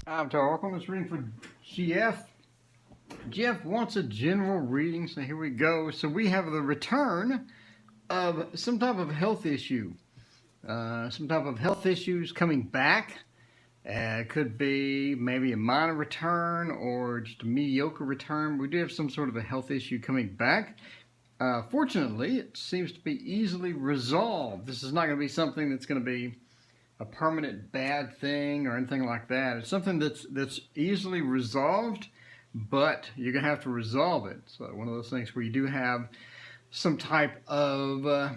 I'm welcome. This reading for Jeff. Jeff wants a general reading, so here we go. So we have the return of some type of health issue. Some type of health issues coming back. It could be maybe a minor return or just a mediocre return. We do have some sort of a health issue coming back. Fortunately, it seems to be easily resolved. This is not going to be something that's going to be a permanent bad thing or anything like that. It's something that's easily resolved, but you're going to have to resolve it. So one of those things where you do have some type of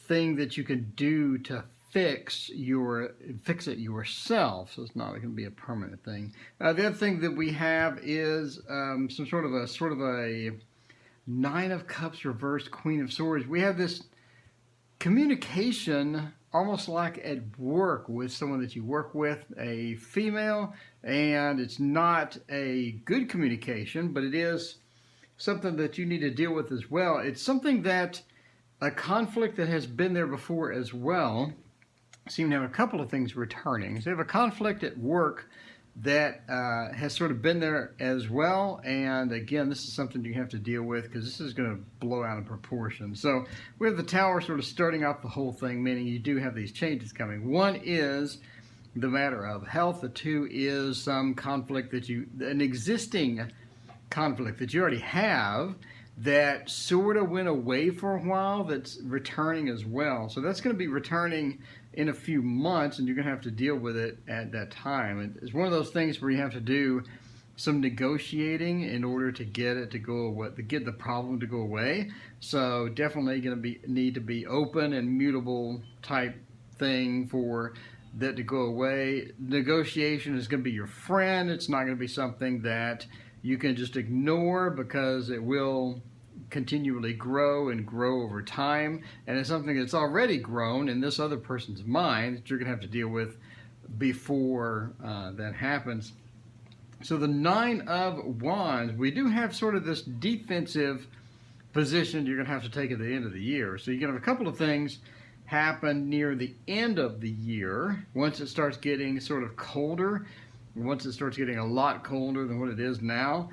thing that you can do to fix it yourself. So it's not going to be a permanent thing. The other thing that we have is some sort of a Nine of Cups reversed, Queen of Swords. We have this communication almost like at work with someone that you work with, a female, and it's not a good communication, but it is something that you need to deal with as well. It's something that a conflict that has been there before as well. Seem to have a couple of things returning. So you have a conflict at work that has sort of been there as well, and again, this is something you have to deal with because this is going to blow out of proportion. So we have the Tower sort of starting off the whole thing, meaning you do have these changes coming. One is the matter of health. The two is some conflict an existing conflict that you already have that sort of went away for a while that's returning as well. So that's going to be returning in a few months, and you're going to have to deal with it at that time. It's one of those things where you have to do some negotiating in order to get it to go away, to get the problem to go away. So definitely going to need to be open and mutable type thing for that to go away. Negotiation is going to be your friend. It's not going to be something that you can just ignore because it will continually grow and grow over time, and it's something that's already grown in this other person's mind that you're going to have to deal with before that happens. So the Nine of Wands, we do have sort of this defensive position you're going to have to take at the end of the year. So you're going to have a couple of things happen near the end of the year once it starts getting sort of colder. Once it starts getting a lot colder than what it is now,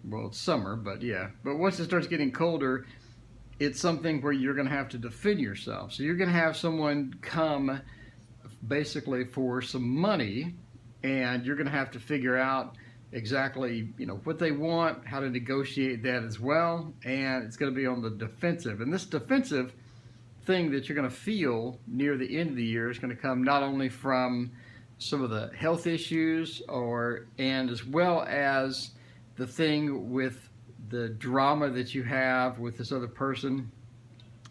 well, it's summer, but yeah. But once it starts getting colder, it's something where you're going to have to defend yourself. So you're going to have someone come basically for some money, and you're going to have to figure out exactly, what they want, how to negotiate that as well, and it's going to be on the defensive. And this defensive thing that you're going to feel near the end of the year is going to come not only from some of the health issues and as well as the thing with the drama that you have with this other person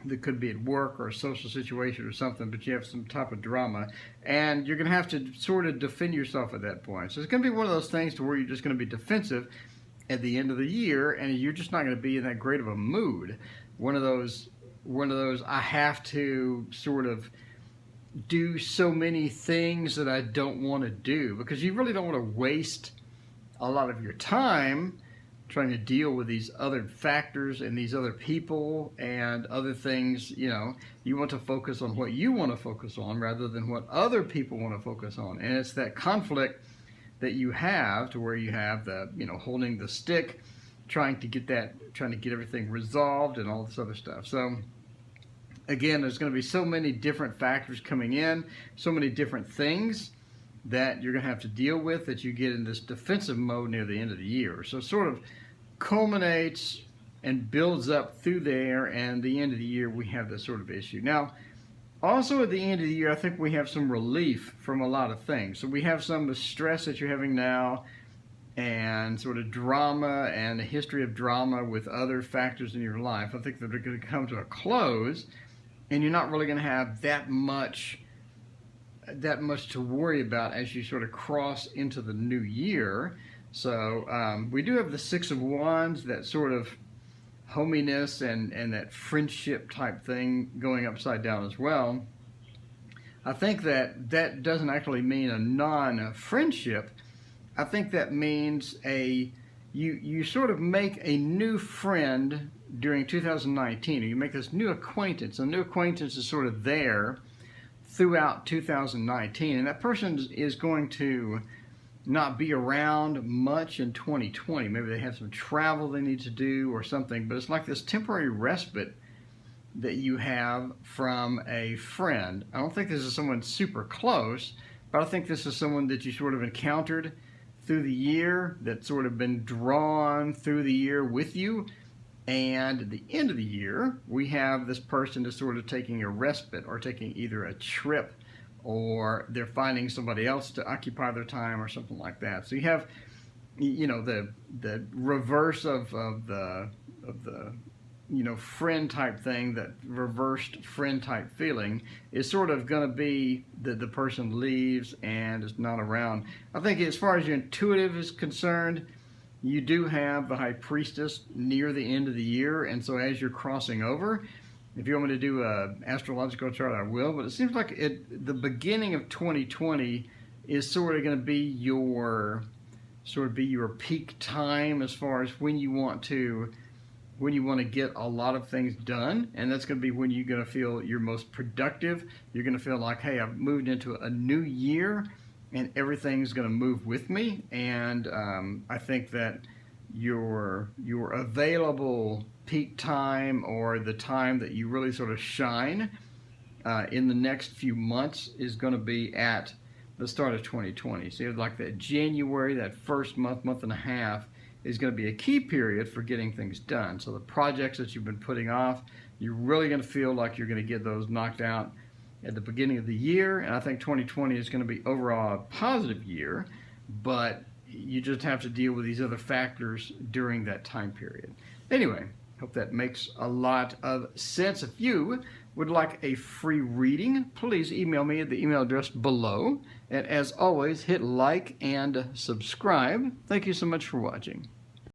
that could be at work or a social situation or something, but you have some type of drama, and you're going to have to sort of defend yourself at that point. So it's going to be one of those things to where you're just going to be defensive at the end of the year, and you're just not going to be in that great of a mood. One of those I have to sort of do so many things that I don't want to do, because you really don't want to waste a lot of your time trying to deal with these other factors and these other people and other things. You want to focus on what you want to focus on rather than what other people want to focus on. And it's that conflict that you have to where you have the, holding the stick, trying to get everything resolved and all this other stuff. So again, there's going to be so many different factors coming in, so many different things that you're going to have to deal with that you get in this defensive mode near the end of the year. So it sort of culminates and builds up through there, and the end of the year we have this sort of issue. Now, also at the end of the year, I think we have some relief from a lot of things. So we have some of the stress that you're having now and sort of drama and a history of drama with other factors in your life. I think that they're going to come to a close, and you're not really going to have that much to worry about as you sort of cross into the new year. So we do have the Six of Wands, that sort of hominess and that friendship type thing going upside down as well. I think that doesn't actually mean a non-friendship. I think that means you sort of make a new friend during 2019, or you make this new acquaintance. A new acquaintance is sort of there throughout 2019, and that person is going to not be around much in 2020. Maybe they have some travel they need to do or something, but it's like this temporary respite that you have from a friend. I don't think this is someone super close, but I think this is someone that you sort of encountered through the year, that's sort of been drawn through the year with you. And at the end of the year, we have this person that's sort of taking a respite or taking either a trip, or they're finding somebody else to occupy their time or something like that. So you have, the reverse of the friend type thing. That reversed friend type feeling is sort of going to be that the person leaves and is not around. I think as far as your intuitive is concerned, you do have the High Priestess near the end of the year, and so as you're crossing over, if you want me to do an astrological chart, I will, but it seems like the beginning of 2020 is sort of going to be your peak time as far as when you want to get a lot of things done, and that's going to be when you're going to feel your most productive. You're going to feel like, hey, I've moved into a new year, and everything's going to move with me. And I think that your available peak time, or the time that you really sort of shine in the next few months, is going to be at the start of 2020. So you have like that January, that first month and a half, is going to be a key period for getting things done. So the projects that you've been putting off, you're really going to feel like you're going to get those knocked out at the beginning of the year. And I think 2020 is going to be overall a positive year, but you just have to deal with these other factors during that time period. Anyway, hope that makes a lot of sense. If you would like a free reading, please email me at the email address below. And as always, hit like and subscribe. Thank you so much for watching.